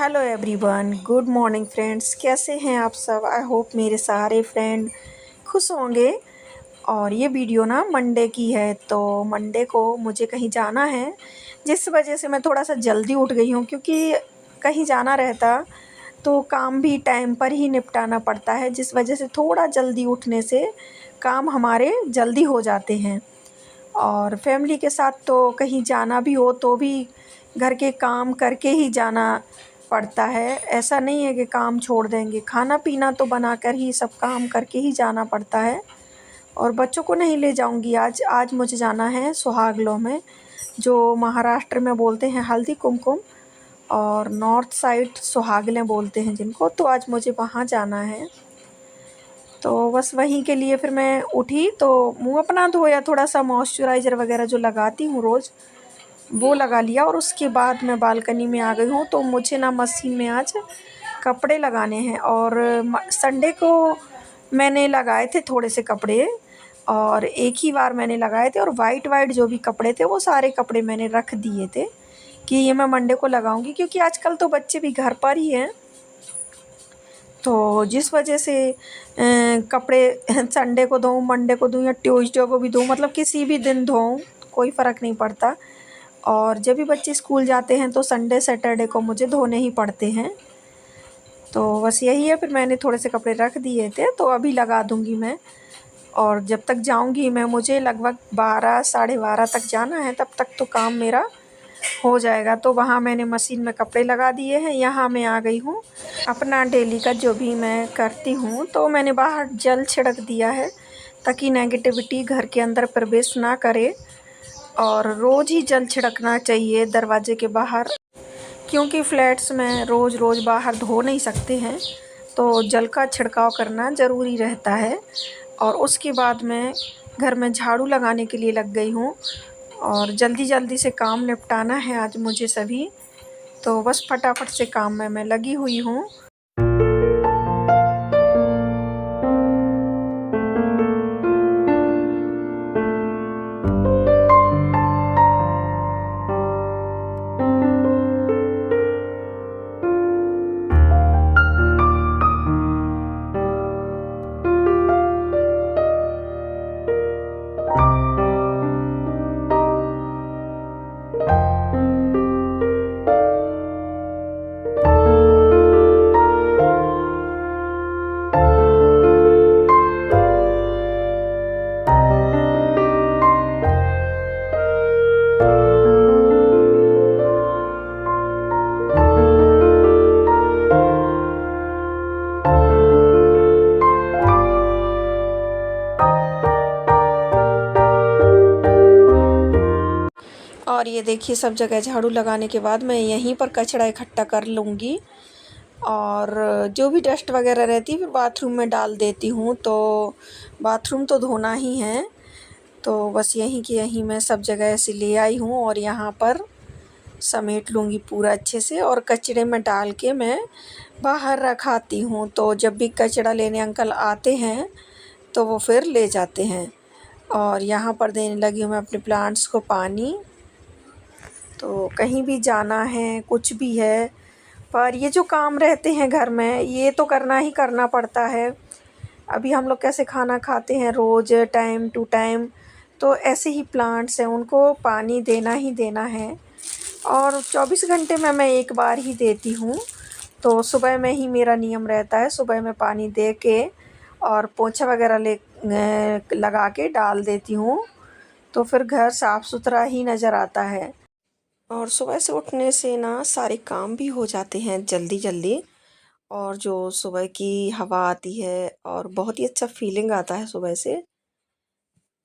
Hello everyone, good morning friends. कैसे हैं आप सब? आई होप मेरे सारे फ्रेंड खुश होंगे। और ये वीडियो ना मंडे की है, तो मंडे को मुझे कहीं जाना है, जिस वजह से मैं थोड़ा सा जल्दी उठ गई हूँ। क्योंकि कहीं जाना रहता तो काम भी टाइम पर ही निपटाना पड़ता है, जिस वजह से थोड़ा जल्दी उठने से काम हमारे जल्दी हो जाते हैं। और फैमिली के साथ तो कहीं जाना भी हो तो भी घर के काम करके ही जाना पड़ता है। ऐसा नहीं है कि काम छोड़ देंगे, खाना पीना तो बनाकर ही सब काम करके ही जाना पड़ता है। और बच्चों को नहीं ले जाऊंगी आज मुझे जाना है सुहागलों में, जो महाराष्ट्र में बोलते हैं हल्दी कुमकुम, और नॉर्थ साइड सुहागलें बोलते हैं जिनको। तो आज मुझे वहाँ जाना है, तो बस वहीं के लिए फिर मैं उठी तो मुंह अपना धोया, थोड़ा सा मॉइस्चराइज़र वगैरह जो लगाती हूँ रोज़ वो लगा लिया। और उसके बाद मैं बालकनी में आ गई हूँ। तो मुझे ना मशीन में आज कपड़े लगाने हैं, और संडे को मैंने लगाए थे थोड़े से कपड़े, और एक ही बार मैंने लगाए थे। और वाइट वाइट जो भी कपड़े थे वो सारे कपड़े मैंने रख दिए थे कि ये मैं मंडे को लगाऊंगी, क्योंकि आजकल तो बच्चे भी घर पर ही हैं। तो जिस वजह से कपड़े संडे को धोऊँ, मंडे को धोऊँ या ट्यूसडे को भी धोऊँ, मतलब किसी भी दिन धोऊँ कोई फ़र्क नहीं पड़ता। और जब भी बच्चे स्कूल जाते हैं तो संडे सैटरडे को मुझे धोने ही पड़ते हैं। तो बस यही है, फिर मैंने थोड़े से कपड़े रख दिए थे तो अभी लगा दूँगी मैं। और जब तक जाऊँगी मैं, मुझे लगभग 12 साढ़े 12 तक जाना है, तब तक तो काम मेरा हो जाएगा। तो वहाँ मैंने मशीन में कपड़े लगा दिए हैं। यहाँ मैं आ गई हूँ अपना डेली का जो भी मैं करती हूँ, तो मैंने बाहर जल छिड़क दिया है ताकि नेगेटिविटी घर के अंदर प्रवेश ना करे। और रोज़ ही जल छिड़कना चाहिए दरवाजे के बाहर, क्योंकि फ्लैट्स में रोज़ रोज़ बाहर धो नहीं सकते हैं, तो जल का छिड़काव करना ज़रूरी रहता है। और उसके बाद मैं घर में झाड़ू लगाने के लिए लग गई हूँ, और जल्दी जल्दी से काम निपटाना है आज मुझे सभी। तो बस फटाफट से काम में मैं लगी हुई हूँ। और ये देखिए, सब जगह झाड़ू लगाने के बाद मैं यहीं पर कचरा इकट्ठा कर लूँगी, और जो भी डस्ट वगैरह रहती है फिर बाथरूम में डाल देती हूँ। तो बाथरूम तो धोना ही है, तो बस यहीं की यहीं मैं सब जगह ऐसे ले आई हूँ, और यहाँ पर समेट लूँगी पूरा अच्छे से, और कचरे में डाल के मैं बाहर रखाती हूँ। तो जब भी कचरा लेने अंकल आते हैं तो वो फिर ले जाते हैं। और यहाँ पर देने लगी हूँ मैं अपने प्लांट्स को पानी। तो कहीं भी जाना है, कुछ भी है, पर ये जो काम रहते हैं घर में ये तो करना ही करना पड़ता है। अभी हम लोग कैसे खाना खाते हैं रोज़ टाइम टू टाइम, तो ऐसे ही प्लांट्स हैं, उनको पानी देना ही देना है। और 24 घंटे में मैं एक बार ही देती हूँ। तो सुबह में ही मेरा नियम रहता है, सुबह में पानी दे के और पोछा वगैरह लगा के डाल देती हूँ, तो फिर घर साफ़ सुथरा ही नज़र आता है। और सुबह से उठने से ना सारे काम भी हो जाते हैं जल्दी जल्दी। और जो सुबह की हवा आती है और बहुत ही अच्छा फीलिंग आता है सुबह से,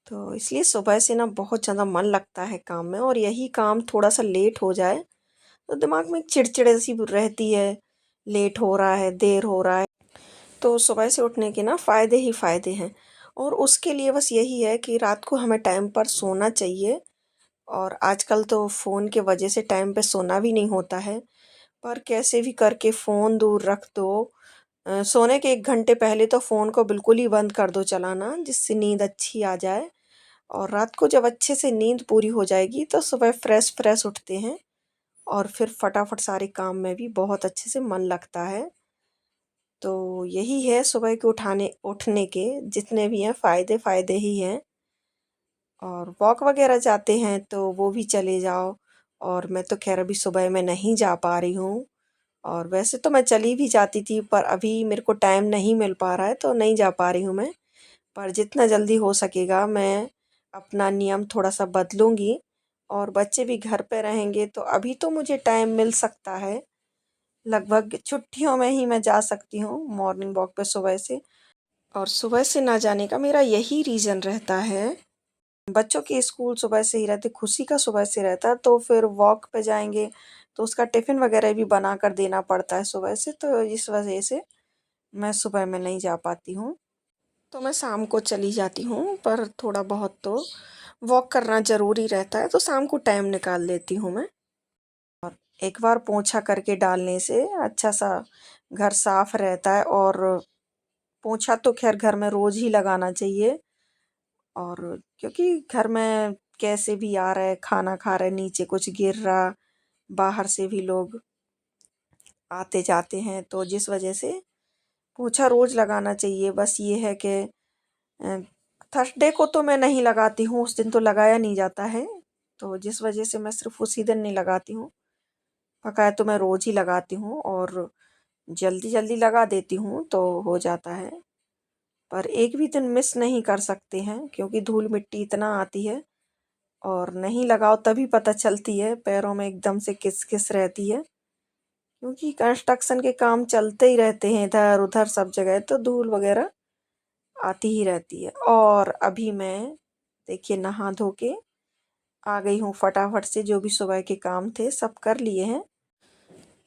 तो इसलिए सुबह से ना बहुत ज़्यादा मन लगता है काम में। और यही काम थोड़ा सा लेट हो जाए तो दिमाग में चिड़चिड़ सी रहती है, लेट हो रहा है, देर हो रहा है। तो सुबह से उठने के ना फ़ायदे ही फ़ायदे हैं। और उसके लिए बस यही है कि रात को हमें टाइम पर सोना चाहिए। और आजकल तो फ़ोन के वजह से टाइम पे सोना भी नहीं होता है, पर कैसे भी करके फ़ोन दूर रख दो। सोने के 1 घंटे पहले तो फ़ोन को बिल्कुल ही बंद कर दो चलाना, जिससे नींद अच्छी आ जाए। और रात को जब अच्छे से नींद पूरी हो जाएगी तो सुबह फ्रेश फ्रेश उठते हैं और फिर फटाफट सारे काम में भी बहुत अच्छे से मन लगता है। तो यही है सुबह के उठने के जितने भी हैं फ़ायदे ही हैं। और वॉक वगैरह जाते हैं तो वो भी चले जाओ। और मैं तो खैर अभी सुबह में नहीं जा पा रही हूँ। और वैसे तो मैं चली भी जाती थी, पर अभी मेरे को टाइम नहीं मिल पा रहा है तो नहीं जा पा रही हूँ मैं। पर जितना जल्दी हो सकेगा मैं अपना नियम थोड़ा सा बदलूँगी। और बच्चे भी घर पे रहेंगे तो अभी तो मुझे टाइम मिल सकता है। लगभग छुट्टियों में ही मैं जा सकती हूँ मॉर्निंग वॉक पे सुबह से। और सुबह से ना जाने का मेरा यही रीज़न रहता है, बच्चों के स्कूल सुबह से ही रहते, खुशी का सुबह से रहता है, तो फिर वॉक पे जाएंगे तो उसका टिफ़िन वगैरह भी बना कर देना पड़ता है सुबह से, तो इस वजह से मैं सुबह में नहीं जा पाती हूँ। तो मैं शाम को चली जाती हूँ, पर थोड़ा बहुत तो वॉक करना ज़रूरी रहता है तो शाम को टाइम निकाल लेती हूँ मैं। एक बार पोंछा करके डालने से अच्छा सा घर साफ रहता है। और पोंछा तो खैर घर में रोज़ ही लगाना चाहिए। और क्योंकि घर में कैसे भी आ रहे, खाना खा रहे, नीचे कुछ गिर रहा, बाहर से भी लोग आते जाते हैं, तो जिस वजह से पोंछा रोज़ लगाना चाहिए। बस ये है कि थर्सडे को तो मैं नहीं लगाती हूँ, उस दिन तो लगाया नहीं जाता है, तो जिस वजह से मैं सिर्फ उसी दिन नहीं लगाती हूँ। बकाया तो मैं रोज़ ही लगाती हूँ और जल्दी जल्दी लगा देती हूँ तो हो जाता है। पर एक भी दिन मिस नहीं कर सकते हैं क्योंकि धूल मिट्टी इतना आती है। और नहीं लगाओ तभी पता चलती है, पैरों में एकदम से किस किस रहती है, क्योंकि कंस्ट्रक्शन के काम चलते ही रहते हैं इधर उधर सब जगह, तो धूल वगैरह आती ही रहती है। और अभी मैं देखिए नहा धो के आ गई हूँ फटाफट से, जो भी सुबह के काम थे सब कर लिए हैं।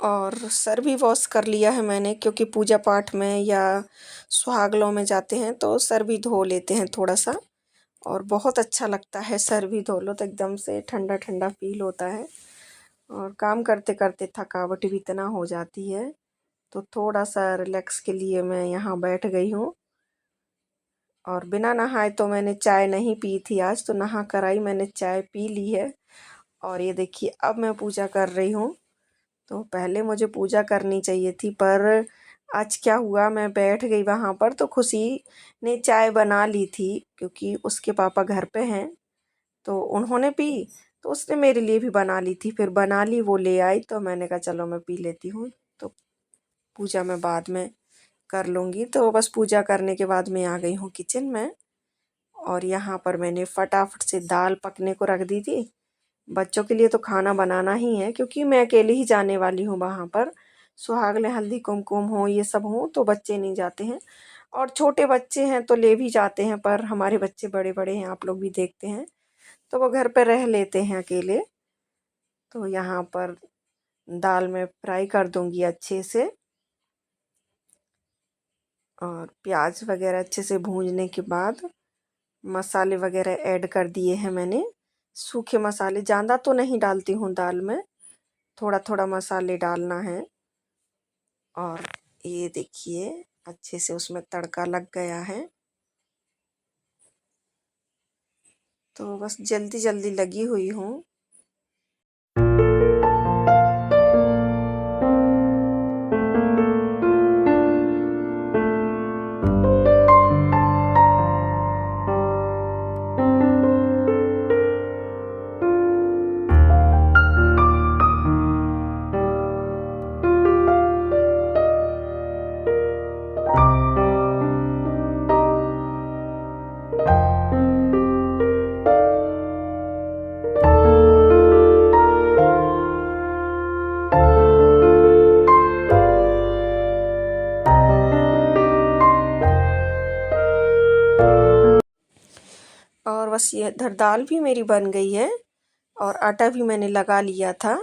और सर भी वॉश कर लिया है मैंने, क्योंकि पूजा पाठ में या सुहागलों में जाते हैं तो सर भी धो लेते हैं थोड़ा सा। और बहुत अच्छा लगता है, सर भी धो लो तो एकदम से ठंडा ठंडा फील होता है। और काम करते करते थकावट भी इतना हो जाती है, तो थोड़ा सा रिलैक्स के लिए मैं यहाँ बैठ गई हूँ। और बिना नहाए तो मैंने चाय नहीं पी थी आज, तो नहा कर आई मैंने चाय पी ली है। और ये देखिए अब मैं पूजा कर रही हूँ। तो पहले मुझे पूजा करनी चाहिए थी, पर आज क्या हुआ, मैं बैठ गई वहाँ पर तो खुशी ने चाय बना ली थी, क्योंकि उसके पापा घर पे हैं तो उन्होंने पी, तो उसने मेरे लिए भी बना ली थी, फिर बना ली वो ले आई तो मैंने कहा चलो मैं पी लेती हूँ। तो पूजा मैं बाद में कर लूँगी। तो बस पूजा करने के बाद मैं आ गई हूँ किचन में। और यहाँ पर मैंने फटाफट से दाल पकने को रख दी थी। बच्चों के लिए तो खाना बनाना ही है, क्योंकि मैं अकेले ही जाने वाली हूँ वहाँ पर। सुहागले हल्दी कुमकुम हो ये सब हो तो बच्चे नहीं जाते हैं, और छोटे बच्चे हैं तो ले भी जाते हैं, पर हमारे बच्चे बड़े बड़े हैं, आप लोग भी देखते हैं, तो वो घर पे रह लेते हैं अकेले। तो यहाँ पर दाल में फ्राई कर दूँगी अच्छे से। और प्याज वगैरह अच्छे से भूनने के बाद मसाले वगैरह ऐड कर दिए हैं मैंने। सूखे मसाले ज़्यादा तो नहीं डालती हूँ दाल में, थोड़ा थोड़ा मसाले डालना है। और ये देखिए अच्छे से उसमें तड़का लग गया है। तो बस जल्दी जल्दी लगी हुई हूँ। और बस ये इधर दाल भी मेरी बन गई है, और आटा भी मैंने लगा लिया था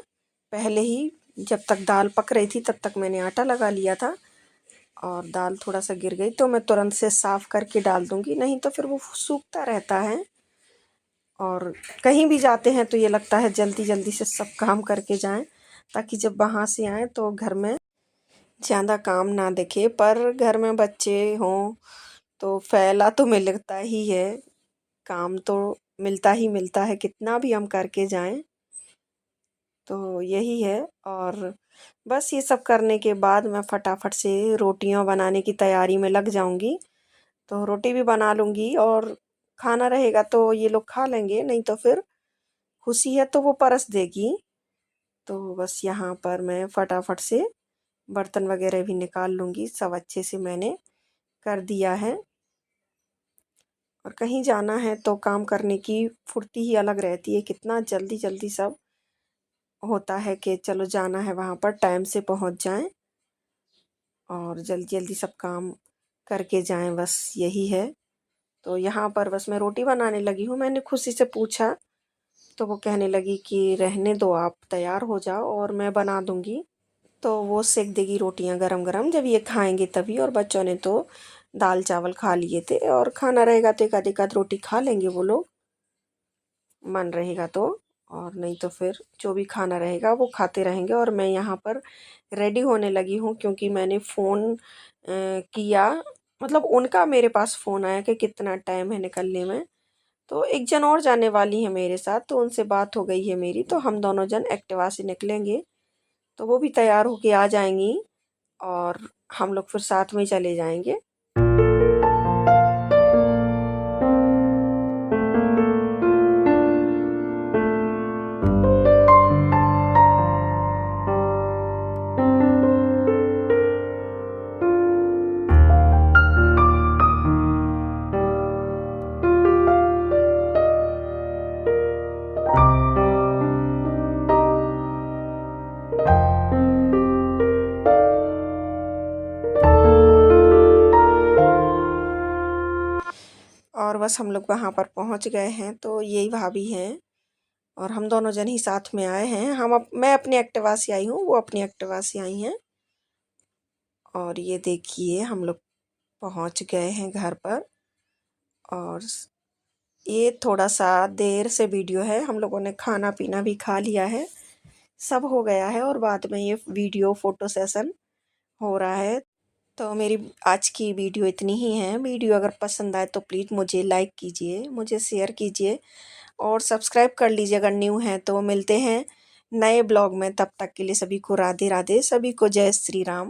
पहले ही। जब तक दाल पक रही थी तब तक मैंने आटा लगा लिया था। और दाल थोड़ा सा गिर गई तो मैं तुरंत से साफ़ करके डाल दूँगी, नहीं तो फिर वो सूखता रहता है। और कहीं भी जाते हैं तो ये लगता है जल्दी जल्दी से सब काम करके जाएं, ताकि जब वहाँ से आएँ तो घर में ज़्यादा काम ना दिखे। पर घर में बच्चे हों तो फैला तो मिलता ही है, काम तो मिलता ही मिलता है, कितना भी हम करके जाएं। तो यही है। और बस ये सब करने के बाद मैं फटाफट से रोटियां बनाने की तैयारी में लग जाऊंगी। तो रोटी भी बना लूँगी और खाना रहेगा तो ये लोग खा लेंगे, नहीं तो फिर खुशी है तो वो परस देगी। तो बस यहाँ पर मैं फटाफट से बर्तन वगैरह भी निकाल लूँगी, सब अच्छे से मैंने कर दिया है। और कहीं जाना है तो काम करने की फुर्ती ही अलग रहती है, कितना जल्दी जल्दी सब होता है कि चलो जाना है वहाँ पर टाइम से पहुँच जाएं और जल्दी जल्दी सब काम करके जाएं, बस यही है। तो यहाँ पर बस मैं रोटी बनाने लगी हूँ। मैंने खुशी से पूछा तो वो कहने लगी कि रहने दो, आप तैयार हो जाओ और मैं बना दूँगी। तो वो सेक देगी रोटियां गरम गरम, जब ये खाएंगे तभी। और बच्चों ने तो दाल चावल खा लिए थे, और खाना रहेगा तो एक आध रोटी खा लेंगे वो लोग, मन रहेगा तो। और नहीं तो फिर जो भी खाना रहेगा वो खाते रहेंगे। और मैं यहाँ पर रेडी होने लगी हूँ क्योंकि मैंने फ़ोन किया, मतलब उनका मेरे पास फ़ोन आया कि कितना टाइम है निकलने में। तो एक जन और जाने वाली है मेरे साथ, तो उनसे बात हो गई है मेरी, तो हम दोनों जन एक्टिवा से निकलेंगे। तो वो भी तैयार होके आ जाएंगी और हम लोग फिर साथ में चले जाएंगे। और बस हम लोग वहाँ पर पहुँच गए हैं। तो यही भाभी हैं और हम दोनों जन ही साथ में आए हैं। मैं अपनी एक्टिवा से आई हूँ, वो अपनी एक्टिवा से आई हैं। और ये देखिए हम लोग पहुँच गए हैं घर पर। और ये थोड़ा सा देर से वीडियो है, हम लोगों ने खाना पीना भी खा लिया है, सब हो गया है। और बाद में ये वीडियो फ़ोटो सेशन हो रहा है। तो मेरी आज की वीडियो इतनी ही है। वीडियो अगर पसंद आए तो प्लीज़ मुझे लाइक कीजिए, मुझे शेयर कीजिए और सब्सक्राइब कर लीजिए अगर न्यू हैं। तो मिलते हैं नए ब्लॉग में, तब तक के लिए सभी को राधे राधे, सभी को जय श्री राम।